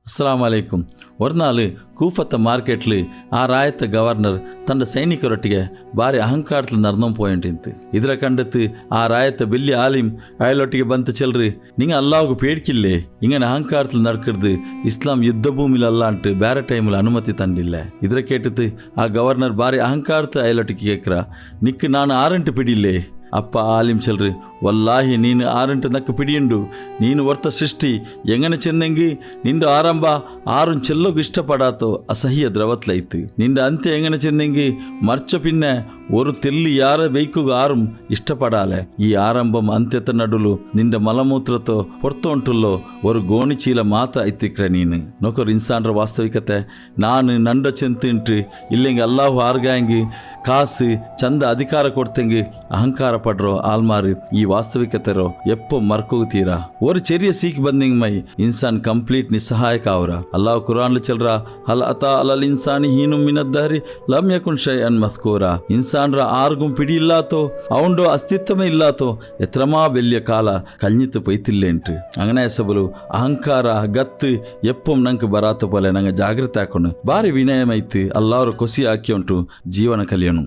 ಅಸ್ಸಲಾಮ್ ಅಲೈಕುಂ. ಒಂದು ನಾಳು ಕೂಫತ್ತ ಮಾರ್ಕೆಟ್ಲಿ ಆ ರಾಯತ್ತ ಗವರ್ನರ್ ತನ್ನ ಸೈನಿಕರೊಟ್ಟಿಗೆ ಭಾರಿ ಅಹಂಕಾರത്തിൽ നടന്നു പോയിട്ടിಂತು. ಇದರ ಕಂಡತ್ತು ಆ ರಾಯತ್ತ ಬೆಲ್ಲಿ ಆಲಿಮ್ ಅಯಲೊಟ್ಟಿಗೆ ಬಂತು, ಚೆಲ್ರಿ ನಿಂಗೆ ಅಲ್ಲಾಹು ಪೇಡ್ಕಿಲ್ಲೇ ಇಂಗನ ಅಹಂಕಾರத்தில் நடக்கிறது ಇಸ್ಲಾಂ ಯುದ್ಧ ಭೂಮಿಲಿ ಅಲ್ಲ ಅಂಟು ಬೇರೆ ಟೈಮಿல் ಅನುಮತಿ ತಂದಿಲ್ಲ. ಇದರ ಕೇಟತ್ತು ಆ ಗವರ್ನರ್ ಭಾರಿ ಅಹಂಕಾರத்தை ಅಯಲೊಟ್ಟಿಗೆ ಕೇಕ್ರ, ನಿಕ್ಕು ನಾನು ಆರಂಟು ಪಿಡಿಲ್ಲೇ. ಅಪ್ಪ ಆಲಿಮ್ ಚೆಲ್ರಿ, ವಲ್ಲಾಹಿ ನೀನು ಆರಂಟು ನಕ್ಕು ಪಿಡಿಯುಂಡು, ನೀನು ವರ್ತ ಸೃಷ್ಟಿ ಎಂಗನ ಚೆಂದಂಗಿ ನಿಂದು ಆರಂಭ ಆರುನ್ ಚೆಲ್ಲೋಗು ಇಷ್ಟಪಡಾತೋ ಅಸಹ್ಯ ದ್ರವತ್ಲೈತು. ನಿಂದ ಅಂತ್ಯ ಎಂಗನ ಚೆಂದಂಗಿ ಮರ್ಚ ಪಿನ್ನೆ ஒரு தெல்லு யார வைக்குಗ ಆರುಂ ಇಷ್ಟಪಡಾಲೆ. ಈ ಆರಂಭಂ ಅಂತ್ಯತ ನಡುಲು ನಿಂದ ಮಲಮೂತ್ರತೋ ಪೊರ್ತೊಂಟುಲ್ಲೋ ஒரு ಗೋಣಿಚೀಲ ಮಾತ ಐತಿಕ್ರೆ ನೀನು ನೊಕರು ಇನ್ಸಾನ್ರ ವಾಸ್ತವಿಕತೆ. ನಾನು ನಂಡ ಚೆಂತಿಂಟು ಇಲ್ಲೆಂಗೆ ಅಲ್ಲಾಹು ಆರ್ಗಾಂಗಿ ಕಾಸು ಚಂದ ಅಧಿಕಾರ ಕೊಡ್ತೆಂಗೆ ಅಹಂಕಾರ ಪಡ್ರೋ ಆಲ್ಮಾರು ಈ ವಾಸ್ತವಿಕತೆರೋ ಎಪ್ಪೋ ಮರ್ಕೋಗ್ತೀರಾ. ஒரு ചെറിയ ಸೀಕ್ ಬಂದಿಂಗ್ ಮೈ ಇನ್ಸಾನ್ ಕಂಪ್ಲೀಟ್ ನಿಸ್ಸಹಾಯಕ ಅವರ. ಅಲ್ಲಾಹು ಕುರಾನ್ಲು ಚೆಲ್ರ ಹಲ್ ಅತಾ ಅಲಲ್ ಇನ್ಸಾನಿ ಹೀನು ಮಿನದ್ದಹರಿ ಲಮ್ ಯಕುನ್ ಶೈಅನ್ ಮಸ್ಕೂರ. ಇನ್ಸಾನ್ರ ಆರ್ಗುಂ ಪಿಡಿ ಇಲ್ಲಾತೋ ಅವಂಡೋ ಅಸ್ತಿತ್ವಮೇ ಇಲ್ಲಾತೋ ಎತ್ರಮಾ ಬೆಲ್ಯ ಕಾಲ ಕಳ್ഞ്ഞിತ್ತು ಪೈತಿಲ್ಲೇಂಟು. അങ്ങനെ ಹೆಸಬಲು ಅಹಂಕಾರ ಗತ್ತು ಎಪ್ಪೊಂ ನಂಗೆ ಬರಾತ ಪೋಲೆ ನಂಗೆ ಜಾಗೃತಿ ಹಾಕೊಂಡು ಭಾರಿ ವಿನಯಮೈತು ಅಲ್ಲಾವ್ರ ಕೊಸಿ ಹಾಕಿ ಉಂಟು ಜೀವನ ಕಲಿಯನು.